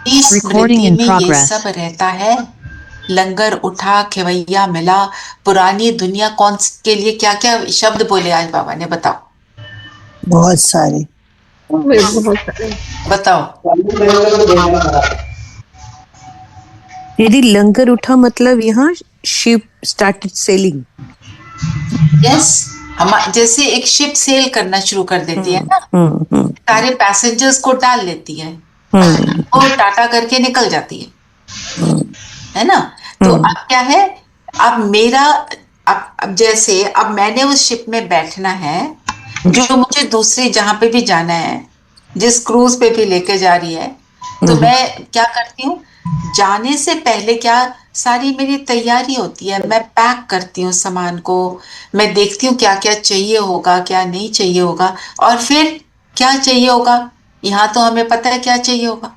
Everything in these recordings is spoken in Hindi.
इस Recording स्मृति in में ये progress. सब रहता है। लंगर उठा, खेवैया मिला, पुरानी दुनिया कौन के लिए क्या क्या शब्द बोले आज बाबा ने, बताओ। बहुत सारे। बहुत सारे। बताओ। यदि लंगर उठा मतलब यहाँ शिप स्टार्टेड सेलिंग। यस, हम जैसे एक शिप सेल करना शुरू कर देती है ना, सारे पैसेंजर्स को डाल लेती है और टाटा करके निकल जाती है ना। तो अब क्या है, अब मेरा अब जैसे अब मैंने उस शिप में बैठना है जो मुझे दूसरी जहां पे भी जाना है, जिस क्रूज पे भी लेके जा रही है। तो मैं क्या करती हूँ, जाने से पहले क्या सारी मेरी तैयारी होती है, मैं पैक करती हूँ सामान को, मैं देखती हूँ क्या क्या चाहिए होगा क्या नहीं चाहिए होगा, और फिर क्या चाहिए होगा, यहाँ तो हमें पता है क्या चाहिए होगा,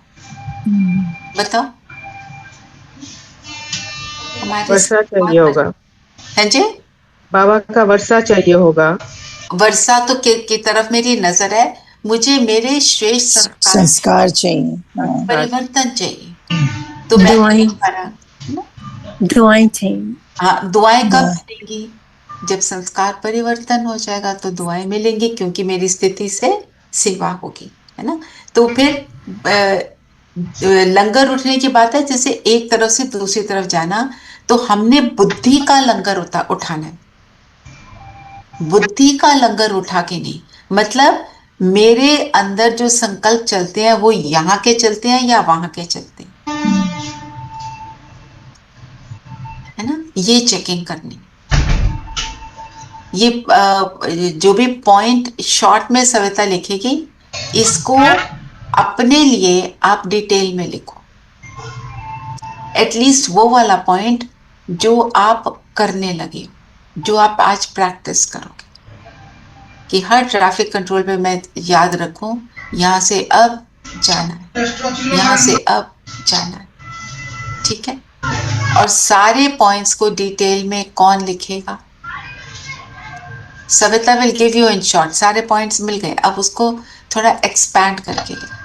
बताओ। हमारे वर्षा चाहिए होगा। है जी, बाबा का वर्षा चाहिए होगा। वर्षा तो की तरफ मेरी नजर है, मुझे मेरे श्रेष्ठ संस्कार चाहिए, परिवर्तन चाहिए। तो मैं दुआएं चाहिए। हाँ, दुआएं कब मिलेंगी, जब संस्कार परिवर्तन हो जाएगा तो दुआएं मिलेंगी, क्योंकि मेरी स्थिति से सेवा होगी, है ना। तो फिर लंगर उठने की बात है, जैसे एक तरफ से दूसरी तरफ जाना, तो हमने बुद्धि का लंगर उठाना है, बुद्धि का लंगर उठा के नहीं। मतलब मेरे अंदर जो संकल्प चलते हैं वो यहाँ के चलते हैं या वहां के चलते हैं, है ना, ये चेकिंग करनी। ये जो भी पॉइंट शॉर्ट में सविता लिखेगी, इसको अपने लिए आप डिटेल में लिखो, एटलीस्ट वो वाला पॉइंट जो आप करने लगे, जो आप आज प्रैक्टिस करोगे, कि हर ट्रैफिक कंट्रोल पे मैं याद रखूं, यहां से अब जाना है, यहां से अब जाना है, ठीक है। और सारे पॉइंट्स को डिटेल में कौन लिखेगा, Savita will give you in short, सारे पॉइंट्स मिल गए, अब उसको थोड़ा एक्सपैंड करके लिखना।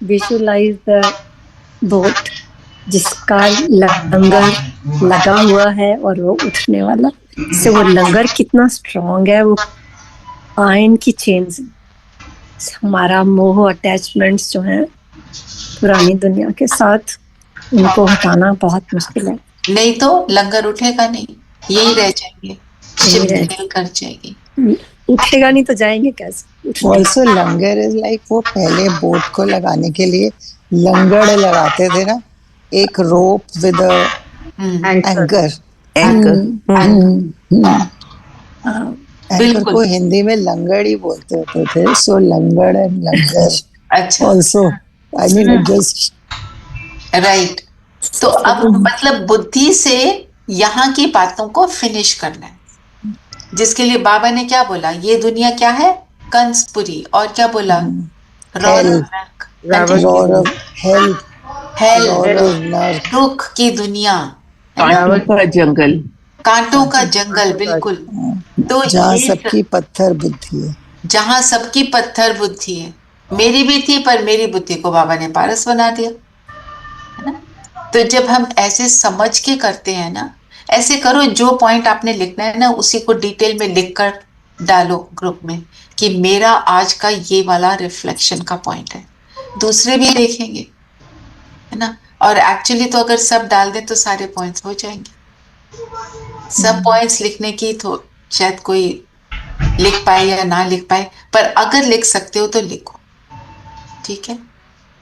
विजुअलाइज द बोट जिसका लंगर लगा हुआ है और वो उठने वाला, से वो लंगर कितना स्ट्रॉन्ग है, वो आयन की चेन्स, हमारा मोह अटैचमेंट्स जो हैं पुरानी दुनिया के साथ, उनको हटाना बहुत मुश्किल है। नहीं तो लंगर उठेगा नहीं, यही रह जाएंगे, कर जाएगी, उठेगा नहीं तो जाएंगे कैसे। ऑल्सो लंगर इज लाइक, वो पहले बोट को लगाने के लिए लंगड़ लगाते थे ना, एक रोप विद एंकर। एंकर को हिंदी में लंगड़ ही बोलते होते थे, सो लंगड़ एंड लंगर अच्छा also, I mean it just right. तो अब मतलब बुद्धि से यहाँ की बातों को फिनिश करना है, जिसके लिए बाबा ने क्या बोला, ये दुनिया क्या है, कंसपुरी, और क्या बोला, दुख की दुनिया, कांटों का जंगल, कांटों का जंगल, बिल्कुल। तो जहाँ सबकी पत्थर बुद्धि है, जहां सबकी पत्थर बुद्धि है, मेरी भी थी पर मेरी बुद्धि को बाबा ने पारस बना दिया, है ना। तो जब हम ऐसे समझ के करते हैं ना, ऐसे करो, जो पॉइंट आपने लिखना है ना उसी को डिटेल में लिख कर डालो ग्रुप में, कि मेरा आज का ये वाला रिफ्लेक्शन का पॉइंट है, दूसरे भी देखेंगे, है ना। और एक्चुअली तो अगर सब डाल दें तो सारे पॉइंट्स हो जाएंगे, सब पॉइंट्स लिखने की तो शायद कोई लिख पाए या ना लिख पाए, पर अगर लिख सकते हो तो लिखो, ठीक है।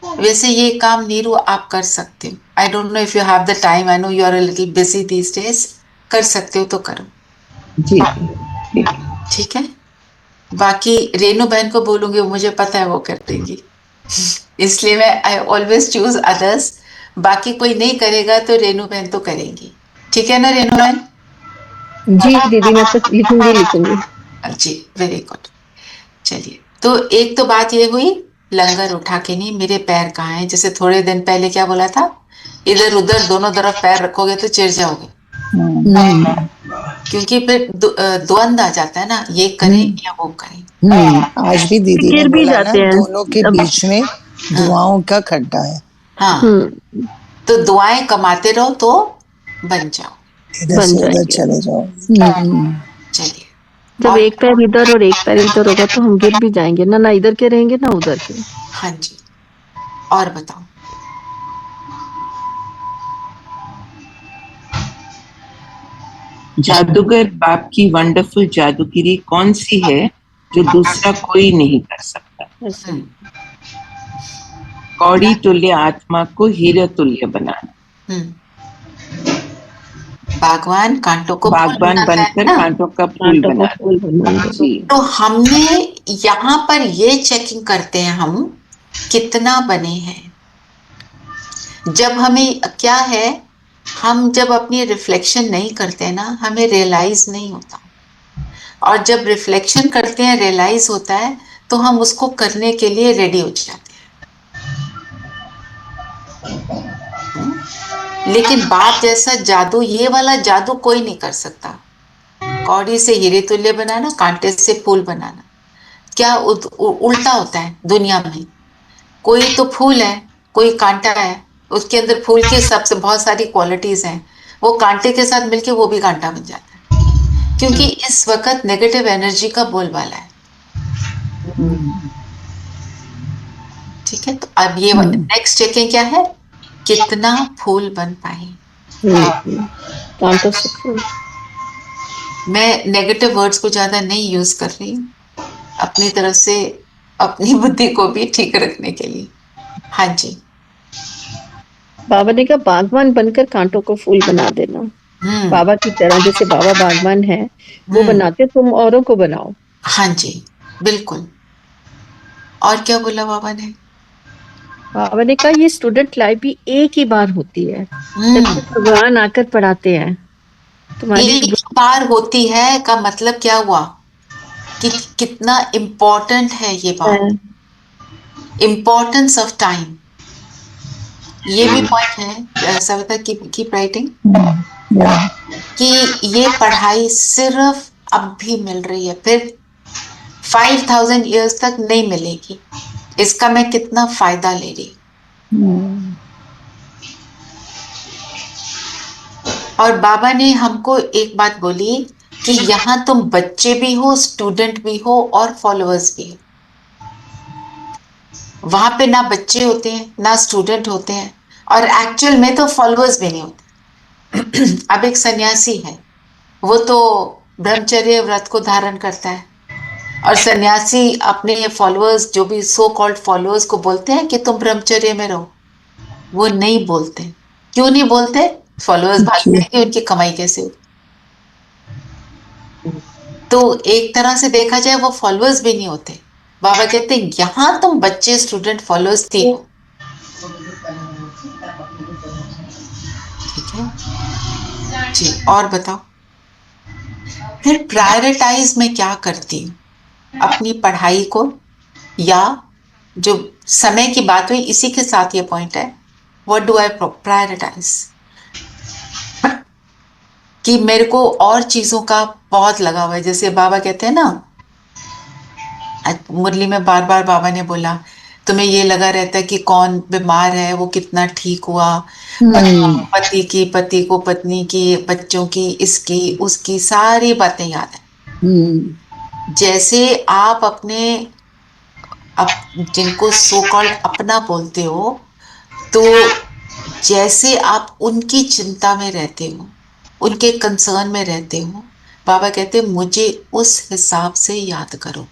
वैसे ये काम नीरू आप कर सकते हो, I don't know if you have the time, I know you are a little busy these days, कर सकते हो तो करो जी, ठीक है। बाकी रेनू बहन को बोलूंगी, मुझे पता है वो कर देंगी, इसलिए मैं आई ऑलवेज चूज अदर्स, बाकी कोई नहीं करेगा तो रेनू बहन तो करेंगी, ठीक है ना रेनू बहन। जी दीदी, मैं तो लिखूंगी। जी, वेरी गुड। चलिए, तो एक तो बात ये हुई, लंगर उठा के नहीं, मेरे पैर कहाँ हैं, जैसे थोड़े दिन पहले क्या बोला था, इधर उधर दोनों तरफ पैर रखोगे तो चिढ़ जाओगे, क्योंकि फिर द्वंद आ जाता है ना, ये करें या वो करें। आज भी दीदी ने गिर भी बोला ना, जाते हैं दोनों के अब। बीच में दुआओं का खड्डा है। हाँ, तो दुआएं कमाते रहो तो बन जाओ। इधर बन से उधर जाएंगे। चले जाओ। चलिए, जब और एक पैर इधर और एक पैर इधर होगा तो हम गिर भी जाएंगे ना, ना इधर के रहेंगे ना उधर के। हाँ जी, और बताओ। जादूगर बाप की वंडरफुल जादूगिरी कौन सी है जो दूसरा कोई नहीं कर सकता? ऐसे। हम्म कौड़ी तुल्य आत्मा को हीरे तुल्य बनाना। हम्म बागवान कांटों को फूल बागबान बनाता है बनकर ना। कांटों का फूल कांटों को बनाना। फूल बना दो। जी। तो हमने यहाँ पर ये चेकिंग करते हैं हम कितना बने हैं। जब हमें क्या है, हम जब अपनी रिफ्लेक्शन नहीं करते हैं ना, हमें रियलाइज नहीं होता, और जब रिफ्लेक्शन करते हैं रियलाइज होता है, तो हम उसको करने के लिए रेडी हो जाते हैं। लेकिन बाप जैसा जादू, ये वाला जादू कोई नहीं कर सकता। कौड़ी से हीरे तुल्य बनाना, कांटे से फूल बनाना, क्या उल्टा होता है दुनिया में। कोई तो फूल है, कोई कांटा है, उसके अंदर फूल की सबसे बहुत सारी क्वालिटीज हैं, वो कांटे के साथ मिलके वो भी कांटा बन जाता है, क्योंकि इस वक्त नेगेटिव एनर्जी का बोलबाला है। ठीक है, तो अब ये नेक्स्ट चेकिंग क्या है, कितना फूल बन पाए। कांटों से फूल। मैं नेगेटिव वर्ड्स को ज्यादा नहीं यूज कर रही हूँ, अपनी तरफ से अपनी बुद्धि को भी ठीक रखने के लिए। हाँ जी। बाबा ने कहा बागवान बनकर कांटों को फूल बना देना। हम्म बाबा की तरह, जैसे बाबा बागवान है वो हम्म बनाते, तुम औरों को बनाओ। हाँ जी, बिल्कुल। और क्या बोला बाबा ने? बाबा ने कहा ये स्टूडेंट लाइफ भी एक ही बार होती है, जब हम्म तक भगवान आकर पढ़ाते हैं तुम्हारी एक बार होती है का मतलब क्या हुआ कि कितना इम्पोर्टेंट है ये बात, इम्पोर्टेंस ऑफ टाइम। ये भी पॉइंट है सविता की कीप राइटिंग, कि ये पढ़ाई सिर्फ अब भी मिल रही है, फिर 5000 ईयर्स तक नहीं मिलेगी। इसका मैं कितना फायदा ले रही। और बाबा ने हमको एक बात बोली कि यहाँ तुम बच्चे भी हो, स्टूडेंट भी हो, और फॉलोअर्स भी हो। वहां पे ना बच्चे होते हैं ना स्टूडेंट होते हैं, और एक्चुअल में तो फॉलोअर्स भी नहीं होते। अब एक सन्यासी है, वो तो ब्रह्मचर्य व्रत को धारण करता है, और सन्यासी अपने फॉलोअर्स, जो भी सो कॉल्ड फॉलोअर्स को बोलते हैं कि तुम ब्रह्मचर्य में रहो। वो नहीं बोलते। क्यों नहीं बोलते? फॉलोअर्स भाग जाएंगे, उनकी कमाई कैसे होगी। तो एक तरह से देखा जाए वो फॉलोअर्स भी नहीं होते। बाबा कहते हैं यहां तुम बच्चे, स्टूडेंट, फॉलोअर्स थी हो। ठीक है जी, और बताओ। फिर प्रायोरिटाइज में क्या करती हूँ अपनी पढ़ाई को, या जो समय की बात हुई इसी के साथ ये पॉइंट है, व्हाट डू आई प्रायोरिटाइज, कि मेरे को और चीजों का बहुत लगा हुआ है। जैसे बाबा कहते हैं ना, मुरली में बार बार बाबा ने बोला, तुम्हें ये लगा रहता है कि कौन बीमार है, वो कितना ठीक हुआ, पति की, पति को पत्नी की, बच्चों की, इसकी उसकी सारी बातें याद है। जैसे आप अपने जिनको सो कॉल्ड अपना बोलते हो, तो जैसे आप उनकी चिंता में रहते हो, उनके कंसर्न में रहते हो, बाबा कहते हैं मुझे उस हिसाब से याद करो।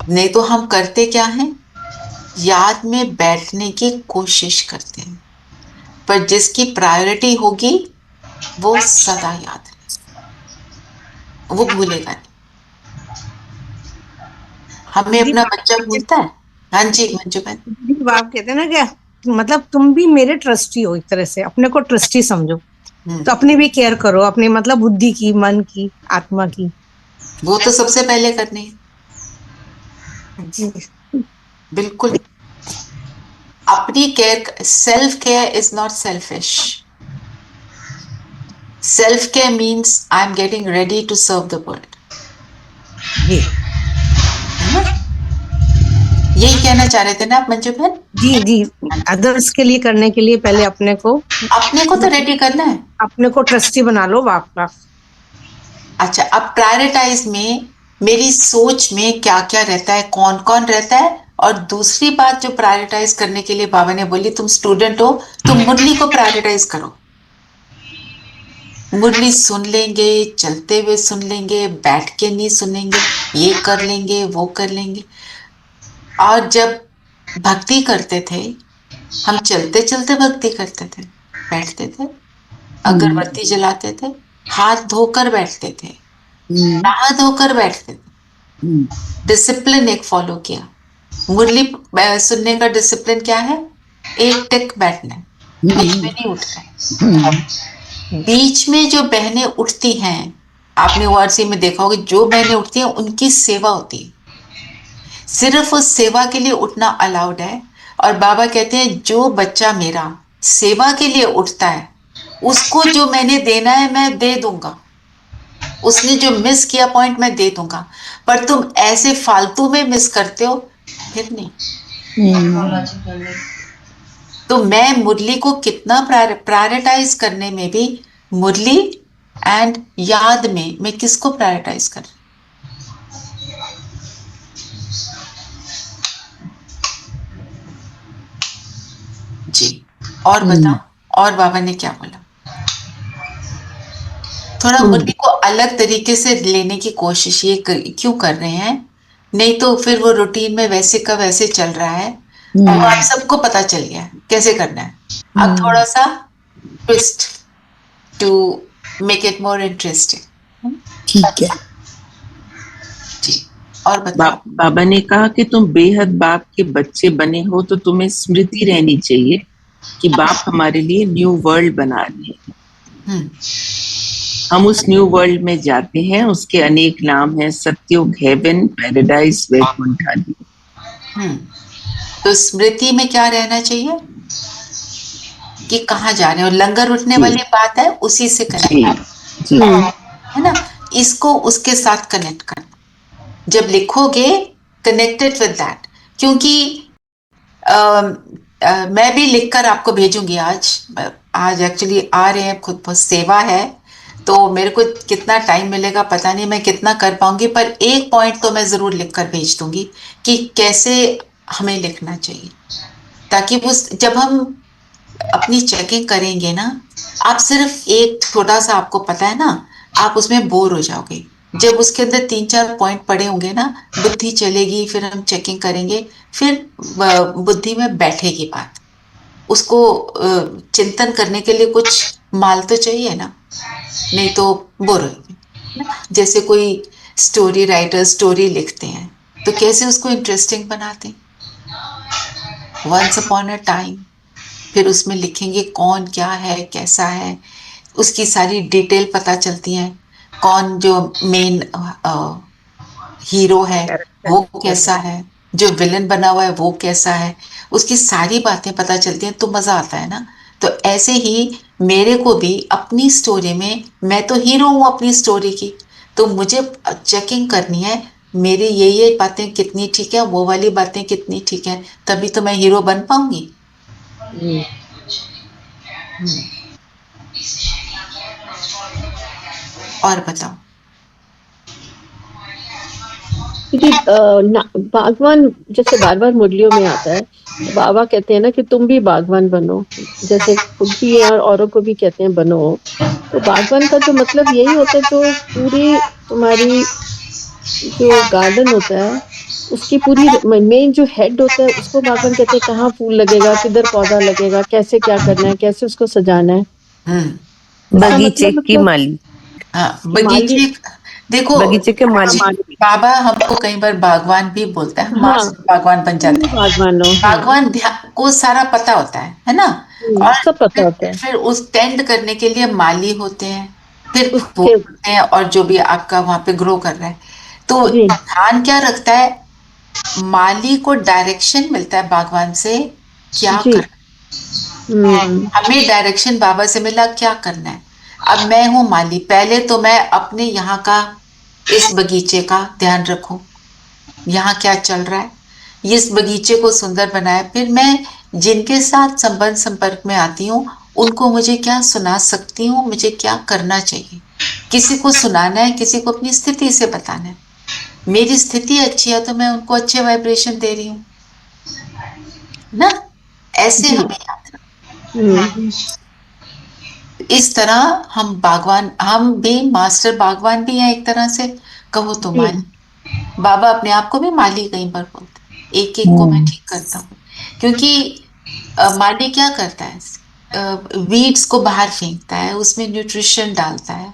नहीं तो हम करते क्या हैं, याद में बैठने की कोशिश करते हैं, पर जिसकी प्रायोरिटी होगी वो सदा याद है, वो भूलेगा नहीं। हमें दीदी अपना बच्चा भूलता है। हाँ जी मंजू बहन। दीदी बाप कहते हैं ना क्या, मतलब तुम भी मेरे ट्रस्टी हो, एक तरह से अपने को ट्रस्टी समझो, तो अपनी भी केयर करो, अपनी मतलब बुद्धि की, मन की, आत्मा की। वो तो सबसे पहले करनी है जी। बिल्कुल। अपनी care, self care is not selfish. Self care means I am getting ready to serve the world, जी है ना? यही कहना चाह रहे थे ना आप मंजू बहन? जी जी, अदर्स के लिए करने के लिए पहले अपने को तो रेडी करना है। अपने को ट्रस्टी बना लो आपका। अच्छा, अब प्रायोरिटाइज में मेरी सोच में क्या क्या रहता है, कौन कौन रहता है, और दूसरी बात जो प्रायोरिटाइज करने के लिए बाबा ने बोली, तुम स्टूडेंट हो, तुम मुरली को प्रायोरिटाइज करो। मुरली सुन लेंगे, चलते हुए सुन लेंगे, बैठ के नहीं सुनेंगे, ये कर लेंगे, वो कर लेंगे। और जब भक्ति करते थे, हम चलते चलते भक्ति करते थे, बैठते थे, अगरबत्ती जलाते थे, हाथ धोकर बैठते थे, नहा धोकर बैठते थे, डिसिप्लिन एक फॉलो किया। मुरली सुनने का डिसिप्लिन क्या है? एक टिक बैठना है, बीच में नहीं उठना है। बीच में जो बहनें उठती हैं, आपने ओआरसी में देखा होगा, जो बहनें उठती हैं उनकी सेवा होती है, सिर्फ उस सेवा के लिए उठना अलाउड है। और बाबा कहते हैं जो बच्चा मेरा सेवा के लिए उठता है, उसको जो मैंने देना है मैं दे दूंगा, उसने जो मिस किया पॉइंट मैं दे दूंगा। पर तुम ऐसे फालतू में मिस करते हो, फिर नहीं। तो मैं मुरली को कितना प्रायोरिटाइज करने में भी, मुरली एंड याद में मैं किसको प्रायोरिटाइज कर रही हूं? जी, और बताओ, और बाबा ने क्या बोला? थोड़ा मुरली को अलग तरीके से लेने की कोशिश ये क्यों कर रहे हैं? नहीं तो फिर वो रूटीन में वैसे का वैसे चल रहा है, और आप सबको पता चल गया है कैसे करना है। अब थोड़ा सा twist to make it more interesting. ठीक है जी, और बताओ। बाबा ने कहा कि तुम बेहद बाप के बच्चे बने हो, तो तुम्हें स्मृति रहनी चाहिए कि बाप हमारे लिए न्यू वर्ल्ड बना रहे हैं। हम उस न्यू वर्ल्ड में जाते हैं, उसके अनेक नाम हैं, सत्ययुग, हेवन, पैराडाइज, वैकुंठ आदि। तो स्मृति में क्या रहना चाहिए कि कहाँ जा रहे हो? लंगर उठने वाली बात है, उसी से कनेक्ट है ना, इसको उसके साथ कनेक्ट करना। जब लिखोगे कनेक्टेड विद दैट, क्योंकि मैं भी लिखकर आपको भेजूंगी। आज एक्चुअली आ रहे हैं, खुद बहुत सेवा है, तो मेरे को कितना टाइम मिलेगा पता नहीं, मैं कितना कर पाऊंगी, पर एक पॉइंट तो मैं जरूर लिखकर भेज दूंगी कि कैसे हमें लिखना चाहिए, ताकि वो जब हम अपनी चेकिंग करेंगे ना, आप सिर्फ एक छोटा सा आपको पता है ना, आप उसमें बोर हो जाओगे। जब उसके अंदर 3-4 पॉइंट पड़े होंगे ना, बुद्धि चलेगी, फिर हम चेकिंग करेंगे, फिर बुद्धि में बैठेगी बात। उसको चिंतन करने के लिए कुछ माल तो चाहिए ना, नहीं तो बोर होगी। जैसे कोई स्टोरी राइटर स्टोरी लिखते हैं, तो कैसे उसको इंटरेस्टिंग बनाते हैं? वंस अपॉन अ टाइम, फिर उसमें लिखेंगे कौन क्या है, कैसा है, उसकी सारी डिटेल पता चलती है। कौन जो मेन हीरो है वो कैसा है, जो विलन बना हुआ है वो कैसा है, उसकी सारी बातें पता चलती हैं, तो मजा आता है ना। तो ऐसे ही मेरे को भी अपनी स्टोरी में, मैं तो हीरो हूं अपनी स्टोरी की, तो मुझे चेकिंग करनी है मेरी ये बातें कितनी ठीक है, वो वाली बातें कितनी ठीक है, तभी तो मैं हीरो बन पाऊंगी। और बताओ। क्योंकि बागवान जैसे बार बार मुरलियों में आता है, तो बाबा कहते हैं ना कि तुम भी बागवान बनो, जैसे खुद भी और औरों को भी कहते हैं बनो। तो बागवान का जो मतलब यही होता है, जो पूरी तुम्हारी जो गार्डन होता है उसकी पूरी मेन जो हेड होता है उसको बागवान कहते हैं। कहाँ फूल लगेगा, किधर पौधा लगेगा, कैसे क्या करना है, कैसे उसको सजाना है। बगीचे की माली। हाँ, बगीचे, देखो बगीचे के माली। बाबा हमको कई बार बागवान भी बोलता है, मास्टर बागवान बन जाते हैं। बागवान को सारा पता होता है ना, और सब पता होता है। फिर उस टेंड करने के लिए माली होते हैं, फिर फूल होते हैं, और जो भी आपका वहां पे ग्रो कर रहा है। तो ध्यान क्या रखता है, माली को डायरेक्शन मिलता है बागवान से क्या करना है। हमें डायरेक्शन बाबा से मिला क्या करना है, अब मैं हूं माली, पहले तो मैं अपने यहाँ का इस बगीचे का ध्यान रखूं, यहाँ क्या चल रहा है, इस बगीचे को सुंदर बनाए, फिर मैं जिनके साथ संबंध संपर्क में आती हूँ उनको मुझे क्या सुना सकती हूँ, मुझे क्या करना चाहिए। किसी को सुनाना है, किसी को अपनी स्थिति से बताना है। मेरी स्थिति अच्छी है तो मैं उनको अच्छे वाइब्रेशन दे रही हूँ ना, ऐसे हमें याद रखना। इस तरह हम बागवान, हम भी मास्टर बागवान भी हैं एक तरह से कहो तो माली। बाबा अपने आप को भी माली कई बार बोलते हैं, एक एक को मैं ठीक करता हूँ, क्योंकि माली क्या करता है, वीड्स को बाहर फेंकता है, उसमें न्यूट्रिशन डालता है,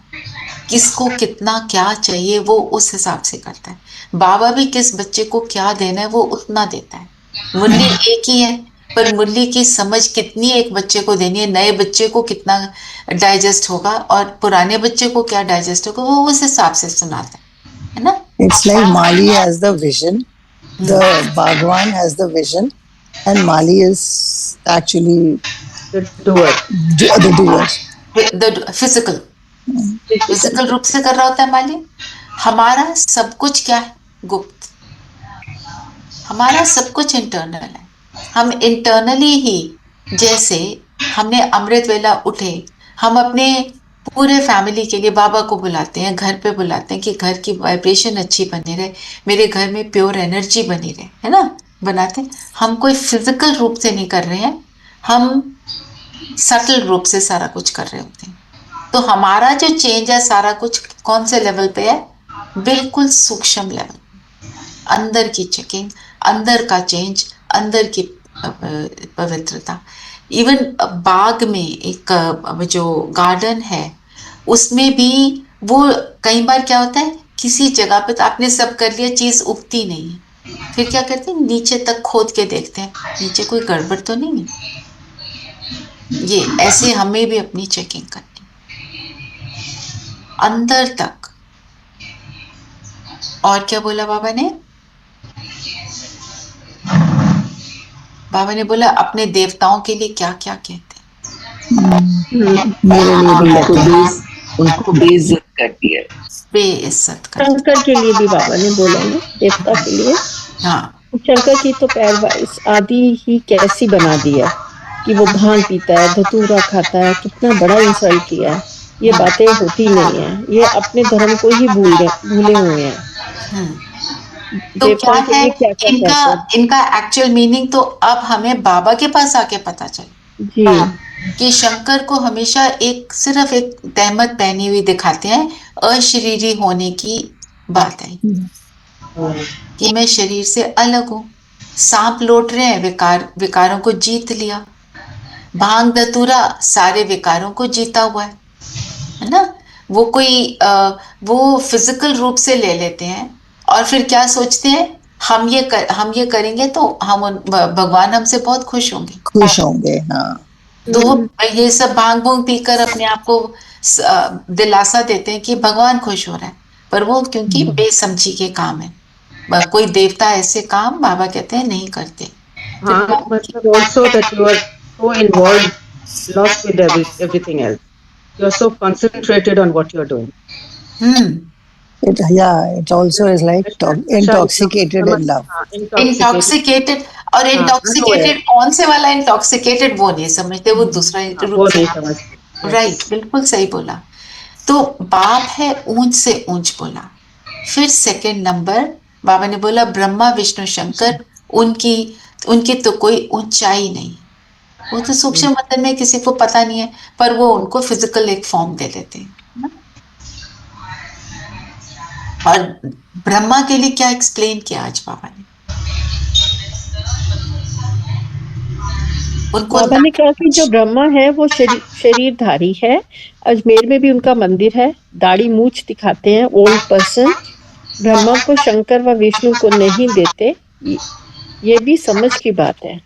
किसको कितना क्या चाहिए वो उस हिसाब से करता है। बाबा भी किस बच्चे को क्या देना है वो उतना देता है। मुरली एक ही है, पर मुरली की समझ कितनी एक बच्चे को देनी है, नए बच्चे को कितना डाइजेस्ट होगा और पुराने बच्चे को क्या डाइजेस्ट होगा, वो उस हिसाब से सुनाता है ना। It's like Mali has the vision, the Bhagwan has the vision, and Mali is actually The doer. the doer. Physical रूप से कर रहा होता है माली। हमारा सब कुछ क्या है, गुप्त। हमारा सब कुछ इंटरनल है। हम इंटरनली ही, जैसे हमने अमृत वेला उठे, हम अपने पूरे फैमिली के लिए बाबा को बुलाते हैं, घर पे बुलाते हैं कि घर की वाइब्रेशन अच्छी बनी रहे, मेरे घर में प्योर एनर्जी बनी रहे, है ना, बनाते हैं। हम कोई फिजिकल रूप से नहीं कर रहे हैं, हम सटल रूप से सारा कुछ कर रहे होते हैं। तो हमारा जो चेंज है सारा कुछ कौन से लेवल पे है, बिल्कुल सूक्ष्म लेवल, अंदर की चेकिंग, अंदर का चेंज, अंदर की पवित्रता। इवन बाग में एक जो गार्डन है उसमें भी वो कई बार क्या होता है, किसी जगह पे तो आपने सब कर लिया, चीज उगती नहीं है, फिर क्या करते हैं, नीचे तक खोद के देखते हैं नीचे कोई गड़बड़ तो नहीं है। ये ऐसे हमें भी अपनी चेकिंग करनी अंदर तक। और क्या बोला बाबा ने, बाबा ने बोला अपने देवताओं के लिए क्या क्या कहते हैं, मेरे लिए भी कहते हैं, उनको बेइज्जत कर दिया, बेइज्जत कर। शंकर के लिए भी बाबा ने बोला ना, देवता के लिए। हाँ, शंकर की तो पैरवाइज आदि ही कैसी बना दी है कि वो भांग पीता है, धतूरा खाता है, कितना बड़ा इंसल्ट किया है। ये बातें होती नहीं है, ये अपने धर्म को ही भूले हुए हैं। तो क्या है क्या इनका एक्चुअल मीनिंग, तो अब हमें बाबा के पास आके पता चला जी कि शंकर को हमेशा एक सिर्फ एक तहमत पहनी हुई दिखाते हैं, अशरीरी होने की बात है कि मैं शरीर से अलग हूं। सांप लौट रहे हैं, विकारों को जीत लिया। भांग धतूरा सारे विकारों को जीता हुआ है ना। वो कोई वो फिजिकल रूप से ले लेते हैं और फिर क्या सोचते हैं, हम ये करेंगे तो भगवान हमसे बहुत खुश होंगे। हाँ। तो ये सब भांग भूंग पीकर अपने आप को दिलासा देते हैं कि भगवान खुश हो रहा है, पर वो क्योंकि बेसमझी के काम है। कोई देवता ऐसे काम बाबा कहते हैं नहीं करते। हाँ, मतलब also that you are so involved, lost with everything else. You are so concentrated on what you are doing. It also is like intoxicated in love. Intoxicated, और इंटॉक्सिकेटेड कौन से वाला इंटॉक्सिकेटेड वो नहीं समझते, वो दूसरा रूप से। राइट, बिल्कुल सही बोला। तो बाप है ऊंच से ऊंच बोला। फिर सेकंड नंबर बाबा ने बोला ब्रह्मा विष्णु शंकर, उनकी तो कोई ऊंचाई नहीं, वो तो सूक्ष्म मंडल में किसी को पता नहीं है, पर वो उनको फिजिकल एक फॉर्म दे देते हैं। और ब्रह्मा के लिए क्या एक्सप्लेन किया आज बाबा ने, उनको बाबा ने कहा कि जो ब्रह्मा है वो शरीरधारी है। अजमेर में भी उनका मंदिर है, दाढ़ी मूछ दिखाते हैं, ओल्ड पर्सन। ब्रह्मा को शंकर व विष्णु को नहीं देते, ये भी समझ की बात है।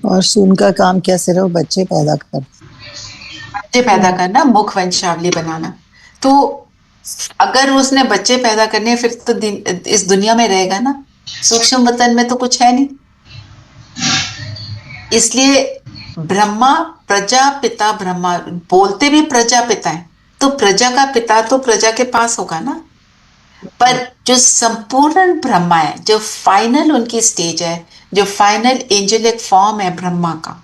और उनका काम क्या, सिर्फ बच्चे पैदा करना, मुख वंशावली बनाना। तो अगर उसने बच्चे पैदा करने फिर तो इस दुनिया में रहेगा ना, सूक्ष्म वतन में तो कुछ है नहीं। इसलिए ब्रह्मा, प्रजापिता ब्रह्मा, बोलते भी प्रजापिता है, तो प्रजा का पिता तो प्रजा के पास होगा ना। पर जो संपूर्ण ब्रह्मा है, जो फाइनल उनकी स्टेज है, जो फाइनल एंजेलिक फॉर्म है ब्रह्मा का,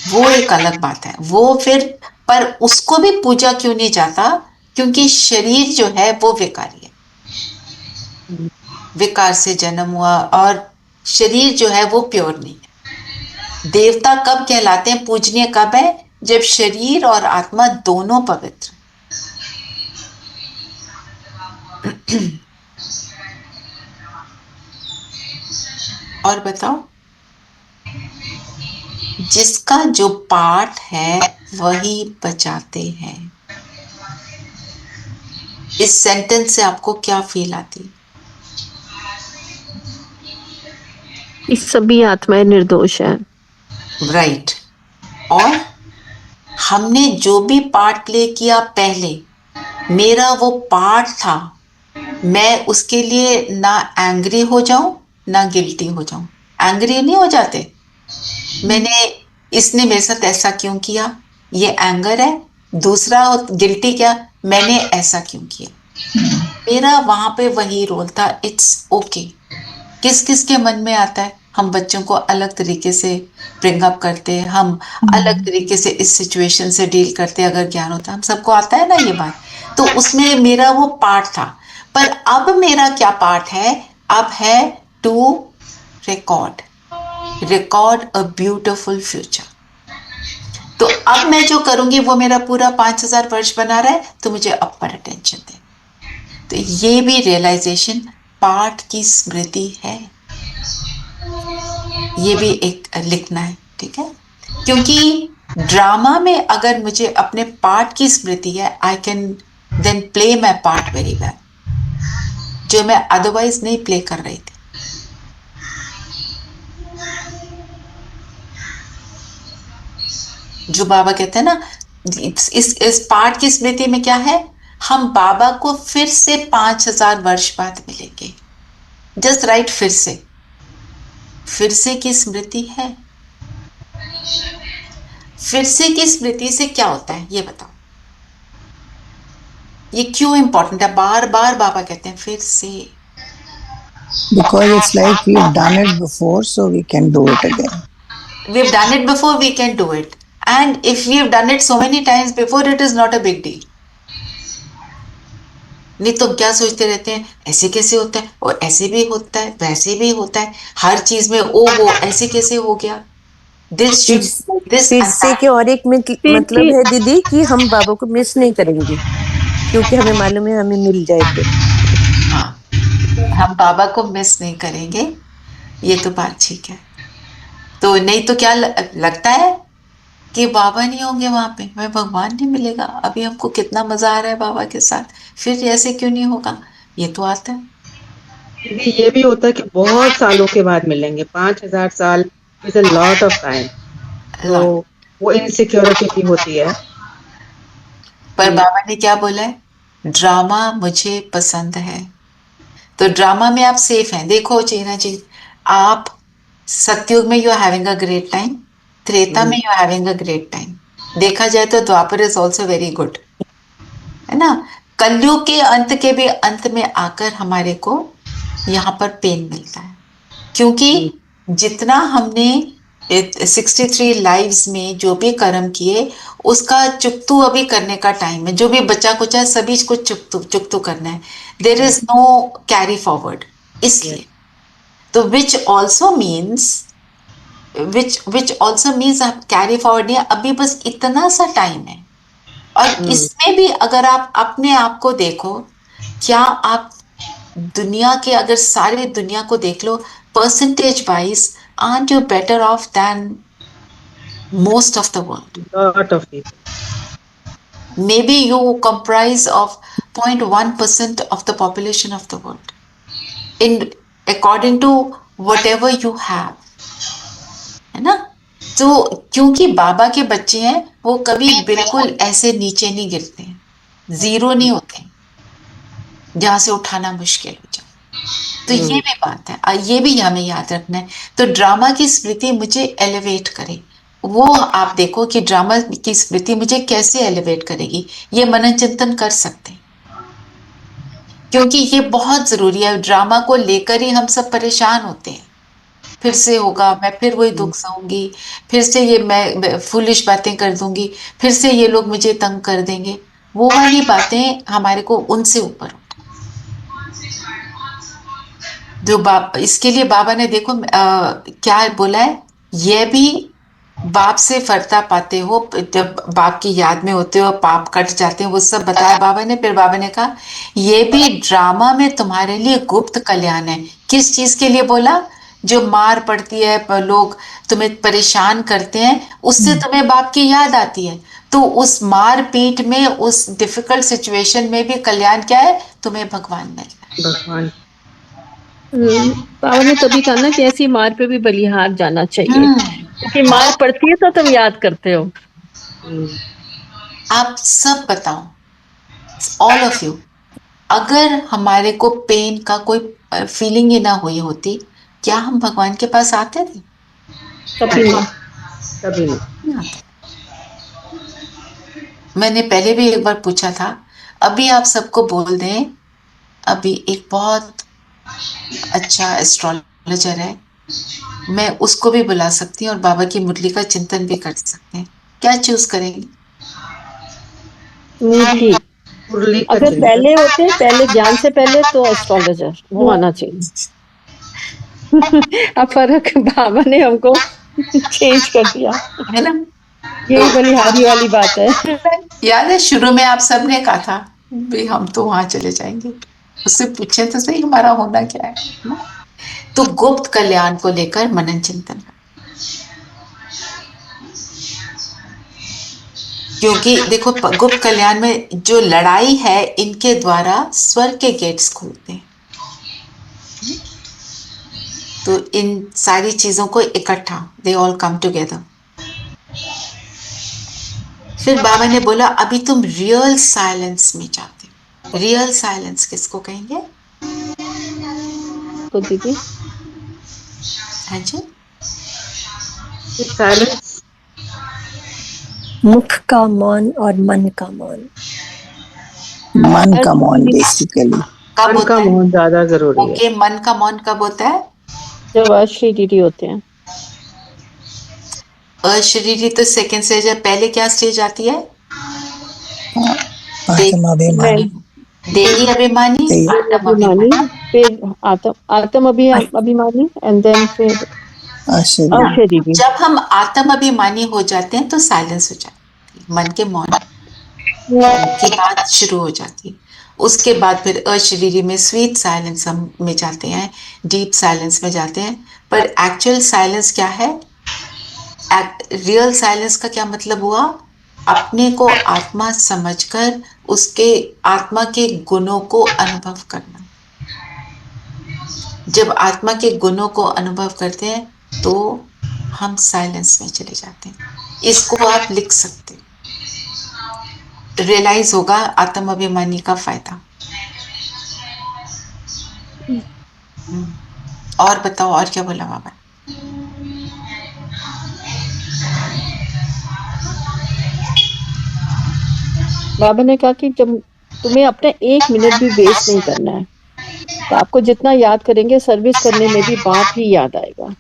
वो एक अलग बात है। वो फिर, पर उसको भी पूजा क्यों नहीं जाता? क्योंकि शरीर जो है वो विकारी है, विकार से जन्म हुआ, और शरीर जो है वो प्योर नहीं है। देवता कब कहलाते हैं, पूजनीय कब है? जब शरीर और आत्मा दोनों पवित्र। और बताओ, जिसका जो पाठ है वही बचाते हैं। इस सेंटेंस से आपको क्या फील आती? इस सभी आत्माएं निर्दोष है। राइट। और हमने जो भी पार्ट प्ले किया पहले, मेरा वो पार्ट था, मैं उसके लिए ना एंग्री हो जाऊं ना गिल्टी हो जाऊं। एंग्री नहीं हो जाते, मैंने, इसने मेरे साथ ऐसा क्यों किया, ये एंगर है। दूसरा गिल्टी, क्या, मैंने ऐसा क्यों किया। मेरा वहां पे वही रोल था। It's okay. किस किस के मन में आता है, हम बच्चों को अलग तरीके से ब्रिंग अप करते हैं, हम अलग तरीके से इस सिचुएशन से डील करते हैं। अगर ज्ञान होता है, हम सबको आता है ना ये बात। तो उसमें मेरा वो पार्ट था। पर अब मेरा क्या पार्ट है? अब है to record a beautiful future. तो अब मैं जो करूंगी वो मेरा पूरा 5000 वर्ष बना रहा है, तो मुझे अब पर अटेंशन दे। तो ये भी रियलाइजेशन पाठ की स्मृति है, ये भी एक लिखना है, ठीक है। क्योंकि ड्रामा में अगर मुझे अपने पार्ट की स्मृति है, I can then play my part very well, जो मैं अदरवाइज नहीं प्ले कर रही थी। जो बाबा कहते हैं ना, इस पार्ट की स्मृति में क्या है, हम बाबा को फिर से 5000 वर्ष बाद मिलेंगे। जस्ट राइट, फिर से की स्मृति है। फिर से की स्मृति से क्या होता है ये बताओ, ये क्यों इंपॉर्टेंट है? बार बार बाबा कहते हैं फिर से। Because it's like we've done it before, so we can do it again. We've done it before, we can do it. And if we've done it so many times before, it is not a big deal. नहीं तो क्या सोचते रहते हैं, ऐसे कैसे होता है, और ऐसे भी होता है, वैसे भी होता है, हर चीज में ओ वो ऐसे कैसे हो गया। दिस फिर से के और एक में मतलब है दीदी कि हम बाबा को मिस नहीं करेंगे, क्योंकि हमें मालूम है हमें मिल जाए फिर। हाँ, हम बाबा को मिस नहीं करेंगे, ये तो बात ठीक है। तो नहीं तो क्या लगता है कि बाबा नहीं होंगे वहां पे, हमें भगवान नहीं मिलेगा। अभी हमको कितना मजा आ रहा है बाबा के साथ, फिर ऐसे क्यों नहीं होगा, ये तो आता है। दीदी ये भी होता है कि बहुत सालों के बाद मिलेंगे, 5000 साल is a lot of time, तो वो इनसिक्योरिटी भी होती है। पर बाबा ने क्या बोला है, ड्रामा मुझे पसंद है। तो ड्रामा में आप सेफ हैं। देखो चीना जी, आप सतयुग में you are having a great time, Treta में you are having a great time. देखा जाए तो Dwapar is also very good, है ना। कलयुग के अंत के भी अंत में आकर हमारे को यहाँ पर पेन मिलता है, क्योंकि जितना हमने 63 लाइव्स में जो भी कर्म किए, उसका चुकतू अभी करने का टाइम है। जो भी बचा कुचा है सभी को चुकतू करना है। There is no carry forward. इसलिए तो विच ऑल्सो मीन्स आप कैरी फॉरवर्ड नहीं, अभी बस इतना सा टाइम है। और इसमें भी अगर आप अपने आप को देखो, क्या आप दुनिया के, अगर सारे दुनिया को देख लो percentage wise, aren't you better off than most of the world? Lot of people, Maybe you comprise of 0.1% of the population of the world, in according to whatever you have, है ना। तो क्योंकि बाबा के बच्चे हैं, वो कभी बिल्कुल ऐसे नीचे नहीं गिरते हैं, जीरो नहीं होते जहां से उठाना मुश्किल हो जाए। तो ये भी बात है, ये भी हमें याद रखना है। तो ड्रामा की स्मृति मुझे एलिवेट करे, वो आप देखो कि ड्रामा की स्मृति मुझे कैसे एलिवेट करेगी, ये मनन चिंतन कर सकते हैं, क्योंकि ये बहुत जरूरी है। ड्रामा को लेकर ही हम सब परेशान होते हैं, फिर से होगा, मैं फिर वही दुख सहूंगी, फिर से ये मैं फुलिश बातें कर दूंगी, फिर से ये लोग मुझे तंग कर देंगे। वो वाली बातें हमारे को उनसे ऊपर, जो इसके लिए बाबा ने देखो क्या बोला है, ये भी बाप से फरता पाते हो, जब बाप की याद में होते हो पाप कट जाते हैं, वो सब बताया बाबा ने। फिर बाबा ने कहा ये भी ड्रामा में तुम्हारे लिए गुप्त कल्याण है। किस चीज के लिए बोला? जो मार पड़ती है, लोग तुम्हें परेशान करते हैं, उससे तुम्हें बाप की याद आती है, तो उस मार पीट में, उस डिफिकल्ट सिचुएशन में भी कल्याण क्या है? तुम्हें भगवान मिल रहा है। भगवान बाबा ने तभी कहा ना कि ऐसी मार पे भी बलिहार जाना चाहिए, क्योंकि मार पड़ती है तो तुम याद करते हो। आप सब बताओ, ऑल ऑफ यू, अगर हमारे को पेन का कोई फीलिंग ही ना हुई होती, क्या हम भगवान के पास आते थे? कभी नहीं, कभी नहीं। आते। मैंने पहले भी एक बार पूछा था, अभी आप सबको बोल दें, अभी एक बहुत अच्छा एस्ट्रोलॉजर है, मैं उसको भी बुला सकती हूँ और बाबा की मुरली का चिंतन भी कर सकते हैं, क्या चूज करेंगे? मुरली। अगर पहले होते, पहले ज्ञान से पहले, तो एस्ट्रोलॉजर वो आना चाहिए। अब फर्क बाबा ने हमको चेंज कर दिया, है ना? यही बलिहारी वाली बात है। याद है शुरू में आप सबने कहा था भाई हम तो वहां चले जाएंगे, उससे पूछे तो सही हमारा होना क्या है ना? तो गुप्त कल्याण को लेकर मनन चिंतन, क्योंकि देखो गुप्त कल्याण में जो लड़ाई है, इनके द्वारा स्वर्ग के गेट्स खुलते हैं। तो इन सारी चीजों को इकट्ठा, दे ऑल कम टुगेदर। फिर बाबा ने बोला अभी तुम रियल साइलेंस में जाते हो। रियल साइलेंस किसको कहेंगे? तो दीदी हाँ जी, साइलेंस, मुख का मौन और मन का मौन। मन का मौन बेसिकली। कब मन होता का है? मौन ज्यादा जरूरी है। ओके, मन का मौन कब होता है? जब अशरीरी होते हैं। अशरीरी तो सेकंड स्टेज है, पहले क्या स्टेज आती है? आत्माभिमानी, देही अभिमानी, आत्म अभिमानी, अभिमानी। फिर आत्म अभिमानी, एंड देन फिर अशरीरी। जब हम आत्म अभिमानी हो जाते हैं तो साइलेंस हो जाती है, मन के मौन की बात शुरू हो जाती है। उसके बाद फिर अशरीरी में स्वीट साइलेंस हम में जाते हैं, डीप साइलेंस में जाते हैं। पर एक्चुअल साइलेंस क्या है? रियल साइलेंस का क्या मतलब हुआ? अपने को आत्मा समझकर उसके आत्मा के गुणों को अनुभव करना। जब आत्मा के गुणों को अनुभव करते हैं तो हम साइलेंस में चले जाते हैं। इसको आप लिख सकते हैं, रियलाइज होगा आत्म अभिमानी का फायदा। और बताओ, और क्या बोला बाबा? बाबा ने कहा कि जब तुम्हें अपना 1 मिनट भी वेस्ट नहीं करना है, तो आपको जितना याद करेंगे, सर्विस करने में भी बाप ही याद आएगा।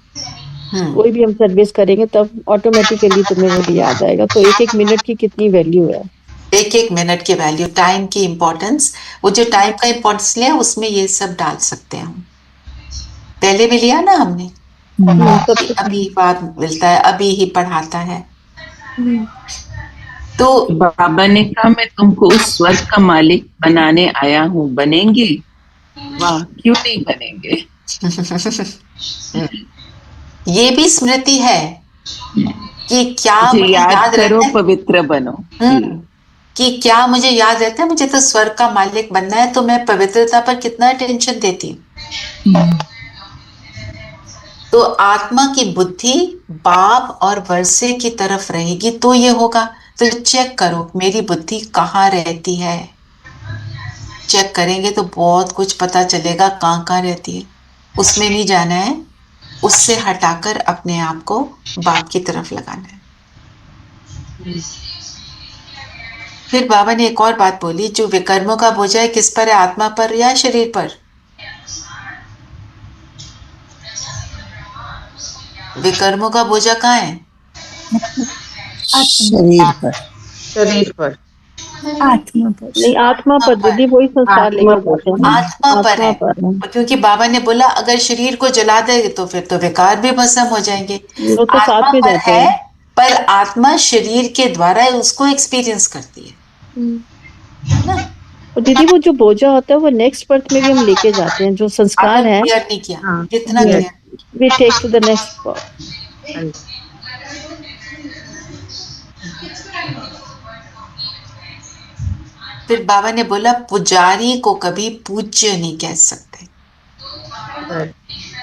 कोई भी हम सर्विस करेंगे तब ऑटोमेटिकली तुम्हें वो याद आएगा। तो 1-1 मिनट की कितनी वैल्यू है। 1-1 मिनट की वैल्यू, टाइम की इंपॉर्टेंस, वो जो टाइम का इंपॉर्टेंस लिया उसमें ये सब डाल सकते हैं हम। पहले भी लिया ना हमने, अभी बात मिलता है, अभी ही पढ़ाता है। तो बाबा ने कहा मैं तुमको उस स्वर्ग का मालिक बनाने आया हूँ, बनेंगे? वाह, क्यों नहीं बनेंगे? ये भी स्मृति है कि क्या मुझे मुझे याद करो, रहता है, पवित्र बनो। कि क्या मुझे याद रहता है, मुझे तो स्वर्ग का मालिक बनना है, तो मैं पवित्रता पर कितना टेंशन देती हूँ। तो आत्मा की बुद्धि बाप और वर्षे की तरफ रहेगी तो ये होगा। तो चेक करो मेरी बुद्धि कहाँ रहती है, चेक करेंगे तो बहुत कुछ पता चलेगा कहाँ कहाँ रहती है। उसमें नहीं जाना है, उससे हटाकर अपने आप को बाप की तरफ लगाना है। फिर बाबा ने एक और बात बोली, जो विकर्मों का बोझा है किस पर है, आत्मा पर या शरीर पर? विकर्मों का बोझा कहाँ है? शरीर पर। शरीर पर, आत्मा पर। नहीं, आत्मा पर दीदी, वही संस्कार लेकर जाते हैं। आत्मा पर है, पर क्योंकि बाबा ने बोला अगर शरीर को जला दे तो फिर तो विकार भी भस्म हो जाएंगे। वो तो आत्मा साथ में पर जाते है, हैं। पर आत्मा शरीर के द्वारा उसको एक्सपीरियंस करती है ना। और दीदी वो जो बोझा होता है वो नेक्स्ट बर्थ में भी हम लेके जाते हैं, जो संस्कार आपने है क्लियर नहीं किया, हाँ, जितना yes. Clear. We take to the next birth. फिर बाबा ने बोला पुजारी को कभी पूज्य नहीं कह सकते।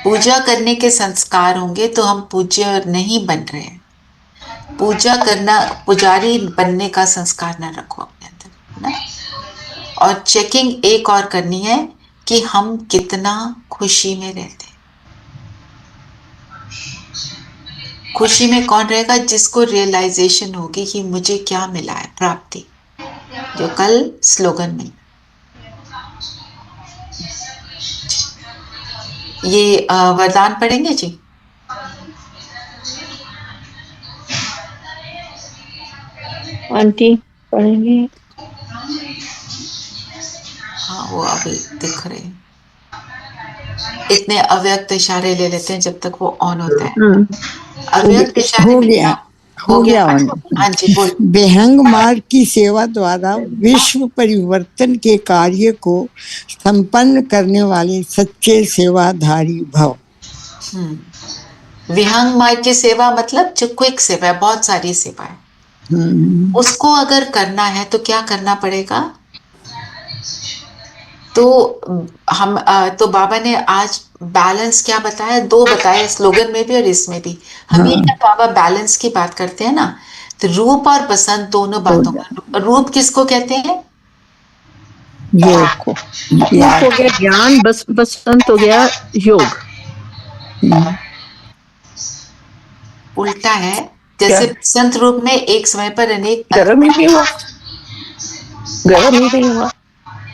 पूजा करने के संस्कार होंगे तो हम पूज्य नहीं बन रहे हैं। पूजा करना, पुजारी बनने का संस्कार ना रखो अपने अंदर ना। और चेकिंग एक और करनी है कि हम कितना खुशी में रहते हैं। खुशी में कौन रहेगा? जिसको रियलाइजेशन होगी कि मुझे क्या मिला है, प्राप्ति, जो कल स्लोगन में। ये वरदान पढ़ेंगे जी? आंटी पढ़ेंगे? हाँ, वो अभी दिख रहे हैं। इतने अव्यक्त इशारे ले लेते हैं जब तक वो ऑन होता है। अव्यक्त इशारे हो में गया, हो गया। हाँ जी, बोल। विहंग मार्ग की सेवा द्वारा विश्व परिवर्तन के कार्य को संपन्न करने वाले सच्चे सेवाधारी भव। विहंग मार्ग की सेवा मतलब जो क्विक सेवा है, बहुत सारी सेवा है, उसको अगर करना है तो क्या करना पड़ेगा? तो हम तो बाबा ने आज बैलेंस क्या बताया, दो बताए स्लोगन में भी और इसमें भी। हम ये क्या बाबा बैलेंस की बात करते हैं ना, तो रूप और बसंत दोनों बातों का। रूप किसको कहते हैं? योग को। रूप हो गया ज्ञान, बसंत हो गया योग। उल्टा है, जैसे बसंत रूप में एक समय पर अनेक गर्म ही नहीं हुआ, गर्म ही नहीं हुआ।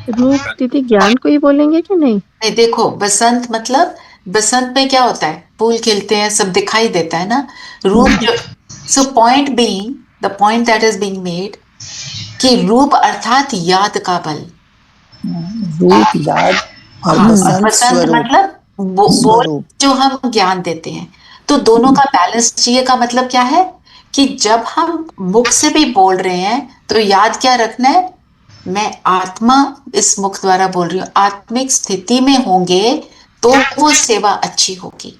रूप दीदी ज्ञान को ही बोलेंगे कि नहीं? नहीं, देखो बसंत मतलब, बसंत में क्या होता है, फूल खिलते हैं, सब दिखाई देता है ना। रूप जो, so point being, the point that is being made कि रूप अर्थात याद का बल। रूप याद और बसंत मतलब बोल जो हम ज्ञान देते हैं। तो दोनों का बैलेंस चाहिए। का मतलब क्या है कि जब हम मुख से भी बोल रहे हैं तो याद क्या रखना है, मैं आत्मा इस मुख द्वारा बोल रही हूँ। आत्मिक स्थिति में होंगे तो वो सेवा अच्छी होगी।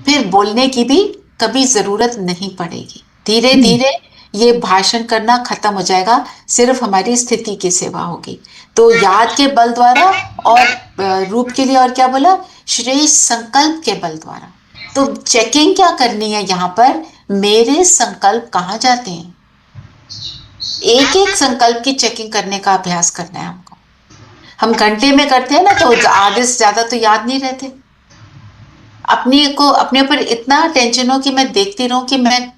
फिर बोलने की भी कभी जरूरत नहीं पड़ेगी। धीरे धीरे ये भाषण करना खत्म हो जाएगा, सिर्फ हमारी स्थिति की सेवा होगी। तो याद के बल द्वारा और रूप के लिए और क्या बोला, श्रेष्ठ संकल्प के बल द्वारा। तो चेकिंग क्या करनी है यहाँ पर, मेरे संकल्प कहाँ जाते हैं। एक एक संकल्प की चेकिंग करने का अभ्यास करना है हमको। हम घंटे में करते हैं ना तो आधे से ज्यादा तो याद नहीं रहते। अपने ऊपर इतना टेंशन हो कि मैं देखती रहूं कि मैं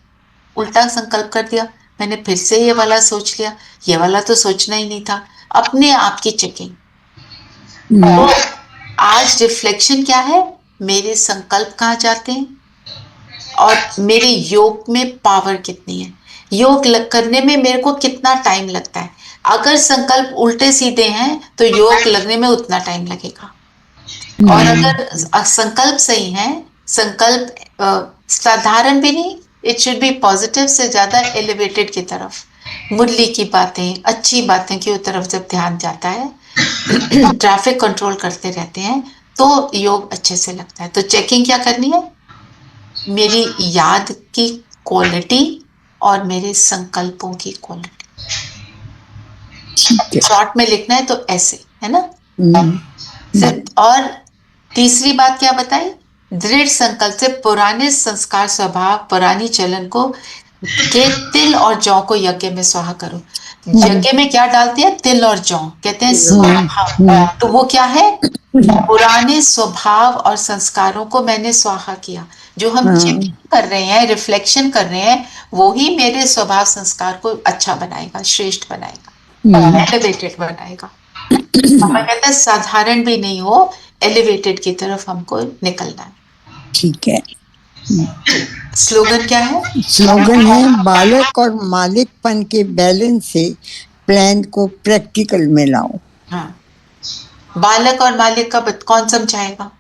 उल्टा संकल्प कर दिया, मैंने फिर से ये वाला सोच लिया, ये वाला तो सोचना ही नहीं था। अपने आप की चेकिंग। तो आज रिफ्लेक्शन क्या है, मेरे संकल्प कहाँ जाते हैं और मेरे योग में पावर कितनी है, योग करने में मेरे को कितना टाइम लगता है। अगर संकल्प उल्टे सीधे हैं तो योग लगने में उतना टाइम लगेगा। और अगर संकल्प सही है, संकल्प साधारण भी नहीं, इट शुड बी पॉजिटिव से ज्यादा एलिवेटेड की तरफ, मुरली की बातें, अच्छी बातें की तरफ जब ध्यान जाता है, ट्रैफिक कंट्रोल करते रहते हैं तो योग अच्छे से लगता है। तो चेकिंग क्या करनी है, मेरी याद की क्वालिटी और मेरे संकल्पों की क्वालिटी। शॉर्ट में लिखना है तो ऐसे है ना। और तीसरी बात क्या बताई, दृढ़ संकल्प से पुराने संस्कार स्वभाव पुरानी चलन को के तिल और जौ को यज्ञ में स्वाहा करो। यज्ञ में क्या डालते हैं, तिल और जौ, कहते हैं स्वाहा। तो वो क्या है, पुराने स्वभाव और संस्कारों को मैंने स्वाहा किया। जो हम चेक कर रहे हैं, रिफ्लेक्शन कर रहे हैं, वो ही मेरे स्वभाव संस्कार को अच्छा बनाएगा, श्रेष्ठ बनाएगा, एलिवेटेड बनाएगा। पापा कहते हैं साधारण भी नहीं हो, एलिवेटेड की तरफ हमको निकलना है। ठीक है। स्लोगन क्या है? स्लोगन है बालक और मालिकपन के बैलेंस से प्लान को प्रैक्टिकल में लाओ। हाँ, बालक और मालिक का कौन समझाएगा?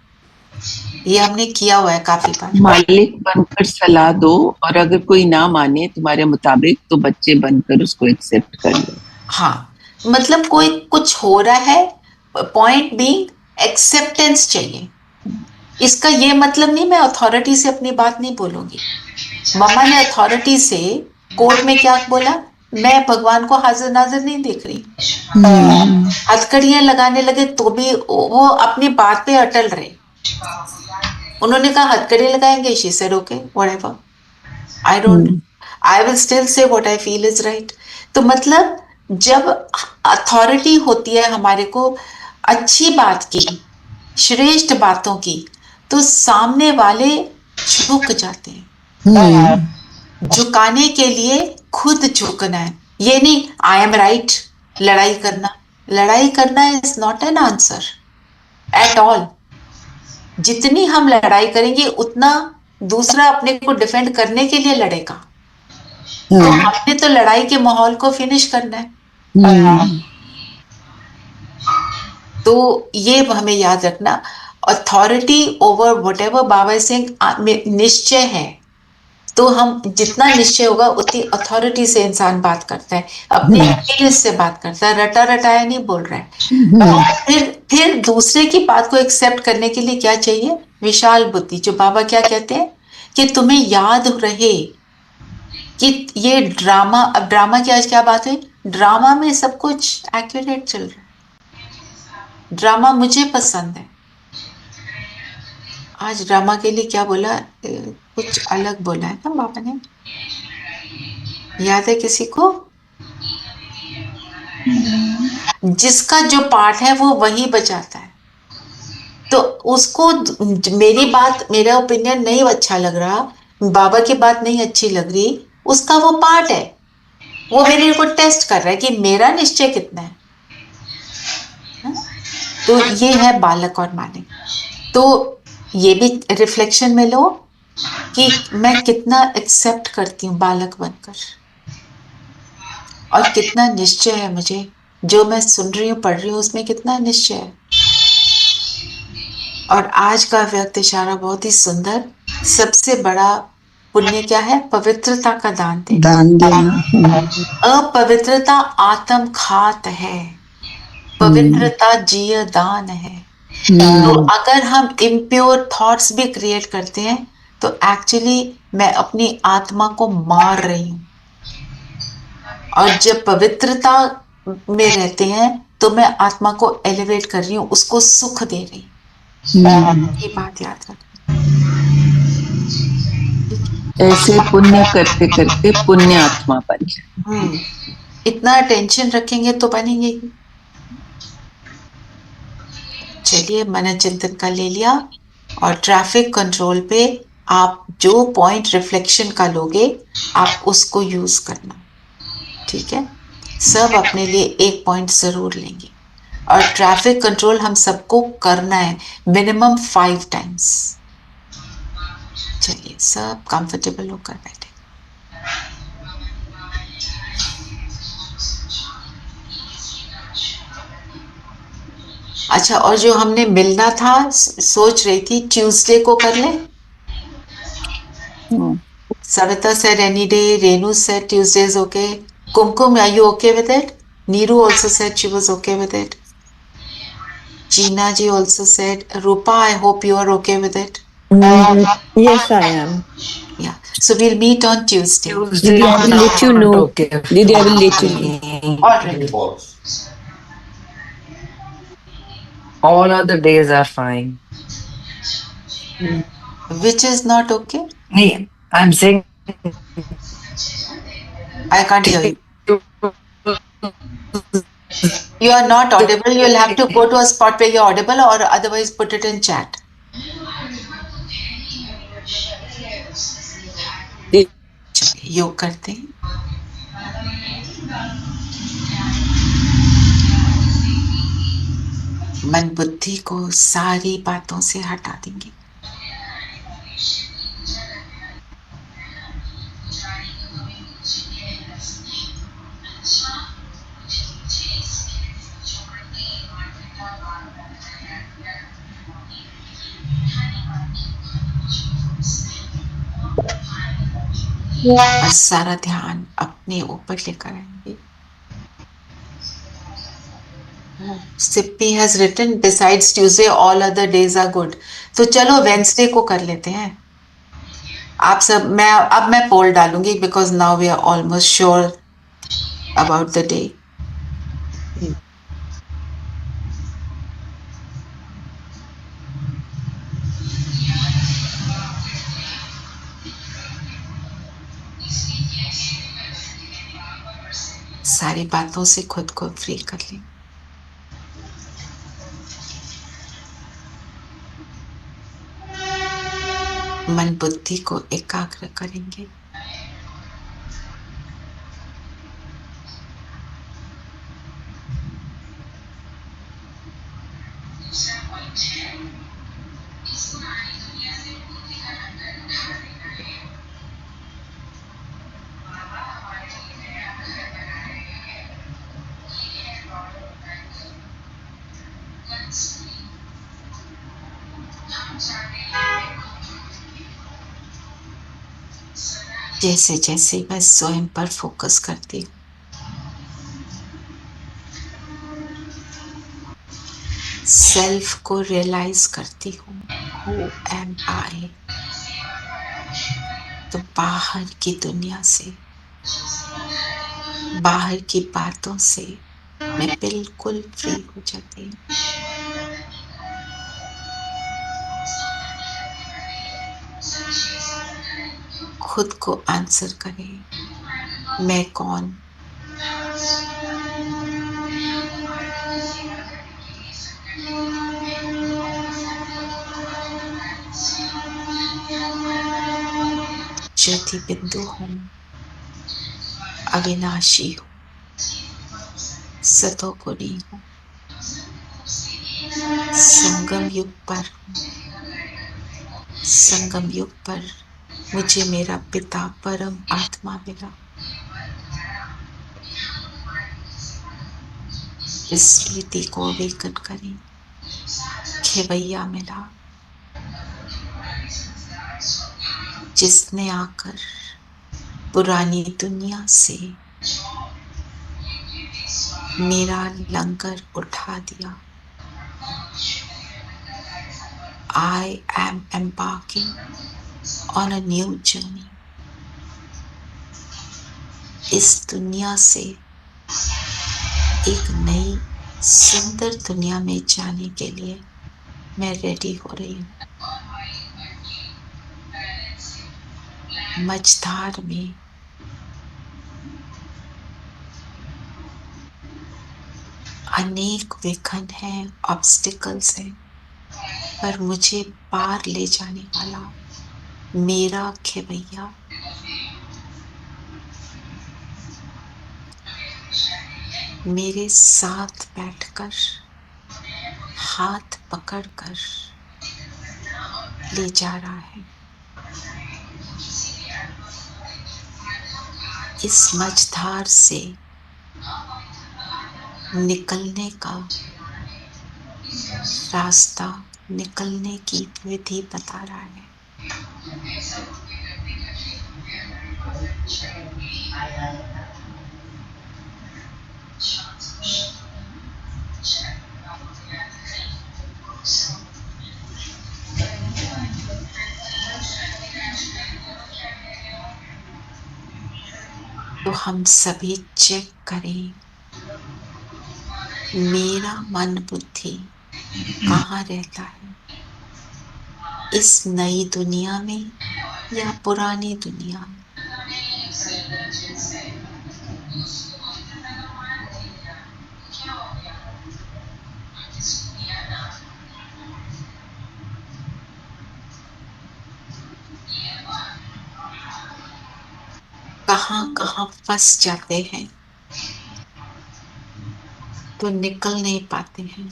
ये हमने किया हुआ है काफी बार। मालिक बनकर सलाह दो, और अगर कोई ना माने तुम्हारे मुताबिक तो बच्चे बनकर उसको एक्सेप्ट कर लो। हाँ, मतलब कोई कुछ हो रहा है, पॉइंट बीइंग एक्सेप्टेंस चाहिए। इसका ये मतलब नहीं मैं अथॉरिटी से अपनी बात नहीं बोलूंगी। मम्मा ने अथॉरिटी से कोर्ट में क्या बोला? मैं भगवान को हाजिर नाजिर नहीं देख रही। हथकड़ियां लगाने लगे तो भी वो अपनी बात पे अटल रहे। उन्होंने कहा हथकड़ी लगाएंगे, she said okay whatever, I will still say what I feel is right. तो मतलब जब अथॉरिटी होती है हमारे को अच्छी बात की, श्रेष्ठ बातों की, तो सामने वाले झुक जाते हैं। झुकाने के लिए खुद झुकना है, ये नहीं आई एम राइट लड़ाई करना। लड़ाई करना is not an answer at all. जितनी हम लड़ाई करेंगे उतना दूसरा अपने को डिफेंड करने के लिए लड़ेगा। तो हमने तो लड़ाई के माहौल को फिनिश करना है। तो ये हमें याद रखना, अथॉरिटी ओवर व्हाटएवर बाबा सिंह निश्चय है। तो हम जितना निश्चय होगा उतनी अथॉरिटी से इंसान बात करता है, अपने एक्सपीरियंस से बात करता है, रटा रटाया नहीं बोल रहा है। फिर दूसरे की बात को एक्सेप्ट करने के लिए क्या चाहिए? विशाल बुद्धि। जो बाबा क्या कहते हैं कि तुम्हें याद रहे कि ये ड्रामा, अब ड्रामा की आज क्या बात है? ड्रामा में सब कुछ एक्यूरेट चल रहा है। ड्रामा मुझे पसंद है। आज ड्रामा के लिए क्या बोला? कुछ अलग बोला है ना बाबा ने, याद है किसी को? जिसका जो पार्ट है वो वही बचाता है। तो उसको मेरी बात, मेरा ओपिनियन नहीं अच्छा लग रहा, बाबा की बात नहीं अच्छी लग रही, उसका वो पार्ट है, वो मेरे को टेस्ट कर रहा है कि मेरा निश्चय कितना है। तो ये है बालक और मालिक। तो ये भी रिफ्लेक्शन में लो कि मैं कितना एक्सेप्ट करती हूँ बालक बनकर, और कितना निश्चय है मुझे, जो मैं सुन रही हूँ पढ़ रही हूँ उसमें कितना निश्चय है। और आज का व्यक्त इशारा बहुत ही सुंदर। सबसे बड़ा पुण्य क्या है? पवित्रता का दान देना। अपवित्रता आत्म घात है, पवित्रता जीय दान है। तो अगर हम इम्प्योर थॉट्स भी क्रिएट करते हैं तो एक्चुअली मैं अपनी आत्मा को मार रही हूं। और जब पवित्रता में रहते हैं तो मैं आत्मा को एलिवेट कर रही हूँ, उसको सुख दे रही हूँ। ये बात याद रखना। ऐसे पुण्य करते करते पुण्य आत्मा बन जाए। इतना अटेंशन रखेंगे तो बनेंगे ही। चलिए, मन चिंतन का ले लिया। और ट्रैफिक कंट्रोल पे आप जो पॉइंट रिफ्लेक्शन का लोगे आप उसको यूज करना, ठीक है? सब अपने लिए एक पॉइंट जरूर लेंगे। और ट्रैफिक कंट्रोल हम सबको करना है मिनिमम 5 टाइम्स। चलिए, सब कंफर्टेबल होकर बैठे। अच्छा, और जो हमने मिलना था, सोच रही थी ट्यूसडे को कर ले। Savita said any day, Renu said Tuesday is okay. Kumkum, are you okay with it? Neeru also said she was okay with it. Jeena ji also said. Rupa, I hope you are okay with it. Yes, I am. Yeah. So we'll meet on Tuesday. Didi, I will let you know. Didi, I will let you know. All right. All other days are fine. Which is not okay? Nee, I'm saying I can't hear you. You are not audible. You'll have to go to a spot where you're audible, or otherwise put it in chat. योग करते हैं। मन बुद्धि को सारी बातों से हटा देंगे। और सारा ध्यान अपने ऊपर लेकर आएंगे। Sippy has written besides Tuesday all other days are good. तो चलो वेंसडे को कर लेते हैं। आप सब, मैं पोल डालूंगी because now we are almost sure about the day. सारी बातों से खुद को फ्री कर लें। मन बुद्धि को एकाग्र करेंगे। जैसे जैसे मैं स्वयं पर फोकस करती हूँ, सेल्फ को रियलाइज करती हूँ, हु एम आई, तो बाहर की दुनिया से, बाहर की बातों से मैं बिल्कुल फ्री हो जाती हूँ। खुद को आंसर करें, मैं कौन? ज्योति बिंदु हूँ, अविनाशी हूँ, सतोगुणी हूँ, संगम युग पर हूँ। संगम युग पर मुझे मेरा पिता परम आत्मा मिला। स्मृति को अवेकन करें, खेवैया मिला, जिसने आकर पुरानी दुनिया से मेरा लंगर उठा दिया। I am embarking on a new journey. इस दुनिया से एक नई सुंदर दुनिया में जाने के लिए मैं रेडी हो रही हूँ। मझधार में अनेक विघ्न हैं, ऑब्स्टिकल्स हैं, पर मुझे पार ले जाने वाला मेरा खेवैया मेरे साथ बैठकर हाथ पकड़कर ले जा रहा है। इस मझधार से निकलने का रास्ता, निकलने की विधि बता रहा है। तो हम सभी चेक करें, मेरा मन बुद्धि कहाँ रहता है, इस नई दुनिया में या पुरानी दुनिया में? कहाँ कहाँ फंस जाते हैं तो निकल नहीं पाते हैं।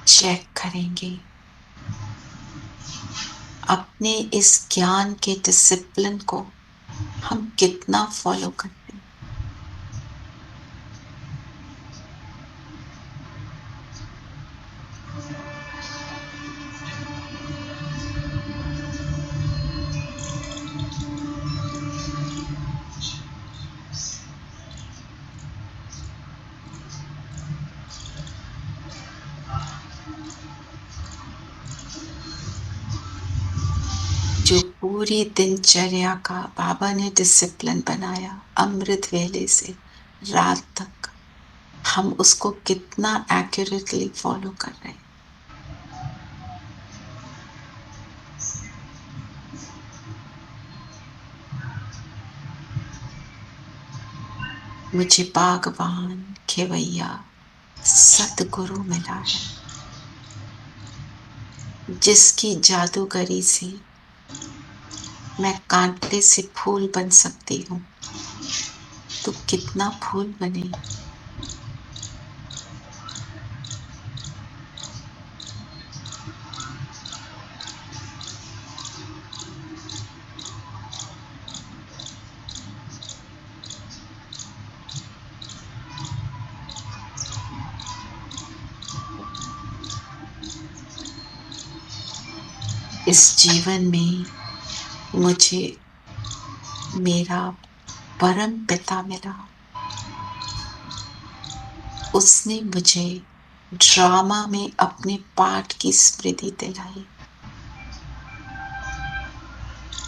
चेक करेंगे अपने इस ज्ञान के डिसिप्लिन को हम कितना फॉलो करते हैं। जो पूरी दिनचर्या का बाबा ने डिसिप्लिन बनाया अमृत वेले से रात तक, हम उसको कितना एक्यूरेटली फॉलो कर रहे हैं। मुझे बागवान खेवैया सतगुरु मिला है, जिसकी जादूगरी से मैं कांटे से फूल बन सकती हूँ, तो कितना फूल बने। इस जीवन में मुझे मेरा परम पिता मिला, उसने मुझे ड्रामा में अपने पार्ट की स्मृति दिलाई।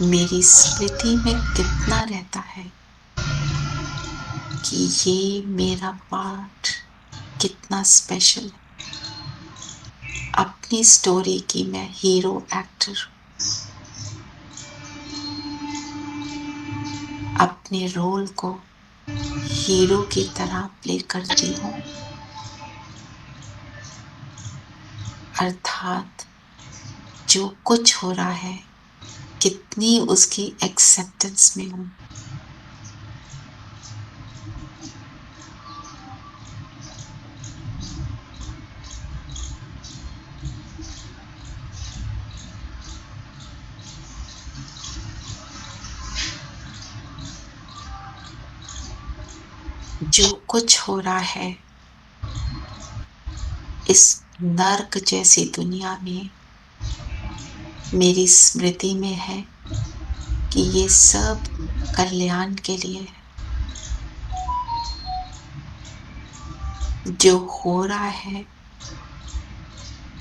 मेरी स्मृति में कितना रहता है कि ये मेरा पार्ट कितना स्पेशल है। अपनी स्टोरी की मैं हीरो एक्टर, अपने रोल को हीरो की तरह प्ले करती हूँ, अर्थात जो कुछ हो रहा है कितनी उसकी एक्सेप्टेंस में हूँ। जो कुछ हो रहा है इस नर्क जैसी दुनिया में मेरी स्मृति में है कि ये सब कल्याण के लिए है। जो हो रहा है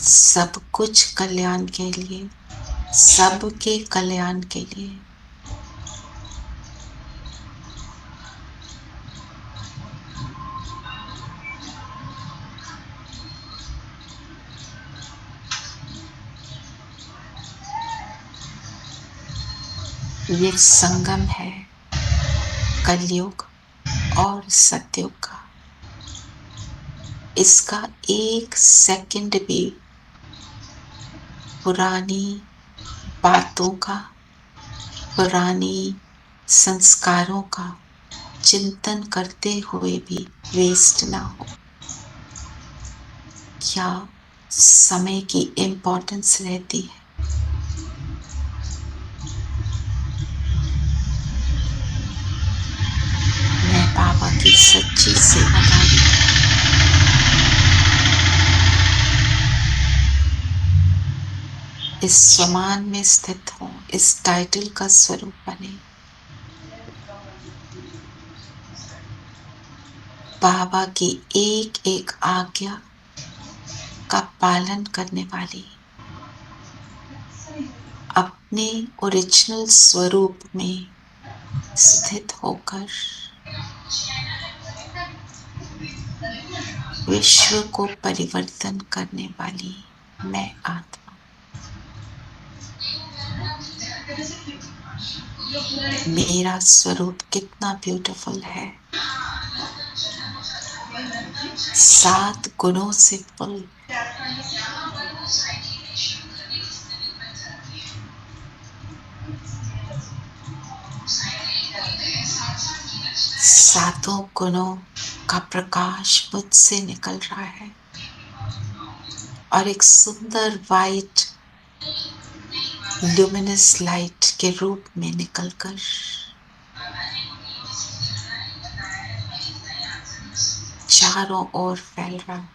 सब कुछ कल्याण के लिए, सबके कल्याण के लिए। ये संगम है कलयुग और सतयुग का। इसका एक सेकंड भी पुरानी बातों का, पुरानी संस्कारों का चिंतन करते हुए भी वेस्ट ना हो। क्या समय की इम्पोर्टेंस रहती है। मैं बाबा की सच्ची सेवादारी हूँ। इस स्वमान में स्थित हूँ, इस टाइटल का स्वरूप बने। बाबा की एक एक आज्ञा का पालन करने वाली, अपने ओरिजिनल स्वरूप में स्थित होकर विश्व को परिवर्तन करने वाली मैं आत्मा। मेरा स्वरूप कितना ब्यूटीफुल है। 7 गुणों से फुल। सातों गुणों का प्रकाश मुझसे निकल रहा है और एक सुंदर वाइट ल्यूमिनस लाइट के रूप में निकलकर चारों ओर फैल रहा है।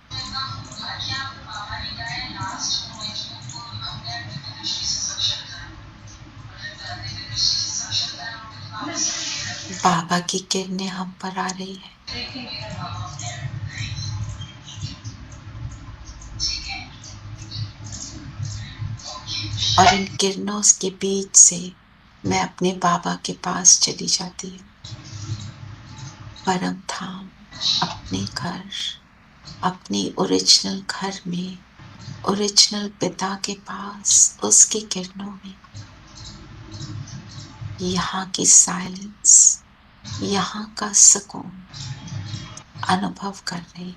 बाबा की किरणें हम पर आ रही है। और इन किरणों के बीच से मैं अपने बाबा के पास चली जाती हूँ। परम धाम, अपने घर, अपनी ओरिजिनल घर में, ओरिजिनल पिता के पास, उसकी किरणों में। यहाँ की साइलेंस, यहाँ का सुकून अनुभव कर रही।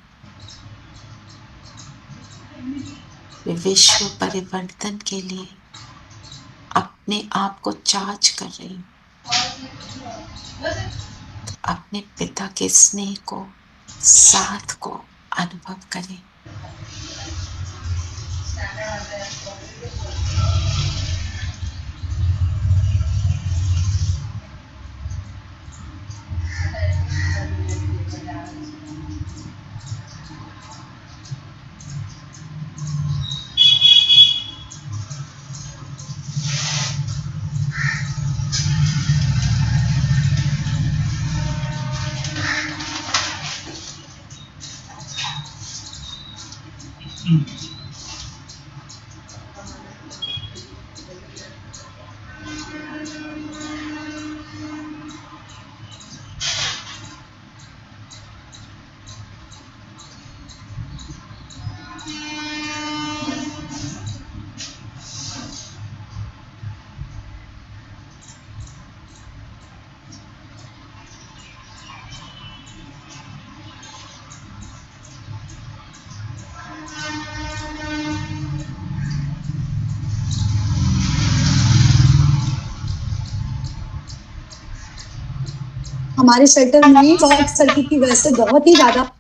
विश्व परिवर्तन के लिए अपने आप को चार्ज कर रही हूँ। अपने पिता के स्नेह को, साथ को अनुभव करें। हमारे शेल्टर में शॉर्ट सर्किट की वजह से बहुत ही ज्यादा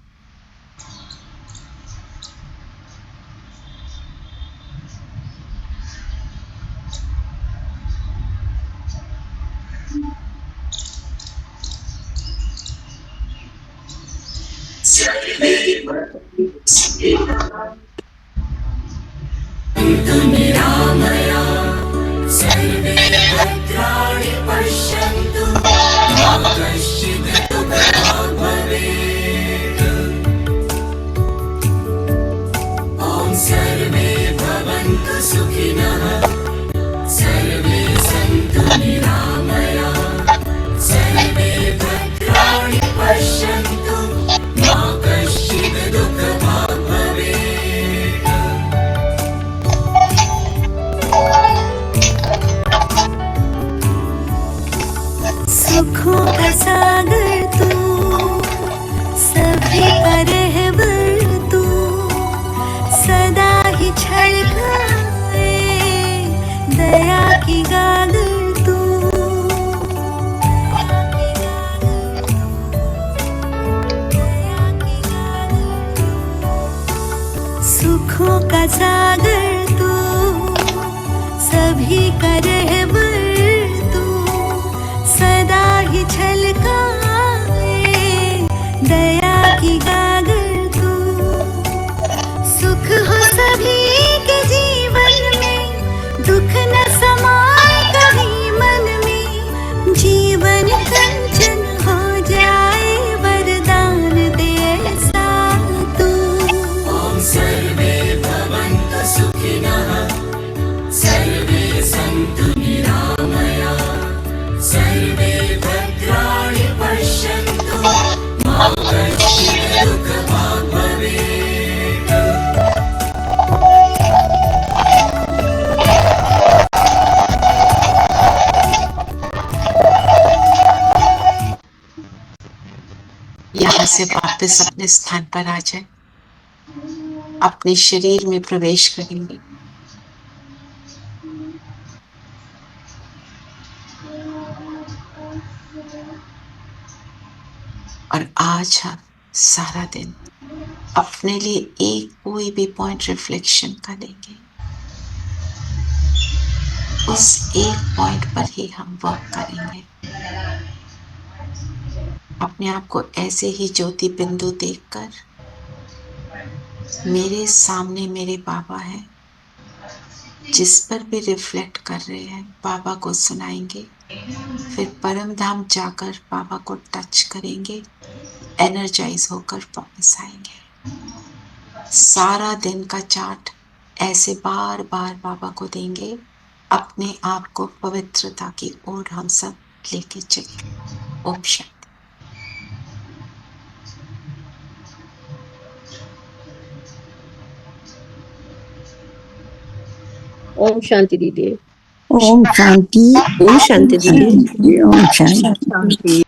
सुखों का सागर तू, सभी पर रहबर तू, सदा ही छलकाए दया की गागर तू। सुखों का सागर तू, सभी का रहबर सदा ही छलकाए दया की गागर तू। सुख हो सभी के जीवन में, दुख न समाए कभी मन में। जीवन कंचन हो जाए, वरदान दे ऐसा तू। ओम सर्वे भवन्तु सुखिनः, सर्वे सन्तु निरामया, सर्वे भद्राणि पश्यन्तु, मा कश्चित् दुःखभाग् भवेत्। यहाँ से वापस वापस अपने स्थान पर आ जाए, अपने शरीर में प्रवेश करेंगे। और आज हम सारा दिन अपने लिए एक कोई भी पॉइंट रिफ्लेक्शन करेंगे, उस एक पॉइंट पर ही हम वर्क करेंगे। अपने आप को ऐसे ही ज्योति बिंदु देखकर, मेरे सामने मेरे बाबा हैं, जिस पर भी रिफ्लेक्ट कर रहे हैं बाबा को सुनाएंगे, फिर परम धाम जाकर बाबा को टच करेंगे, एनर्जाइज होकर वापस आएंगे। सारा दिन का चार्ट ऐसे बार बार बाबा को देंगे, अपने आप को पवित्रता की ओर हम सब लेके चलेंगे। ओम शांति। ओम शांति दीदी। ओम शांति। ओम शांति दीदी। ओम शांति।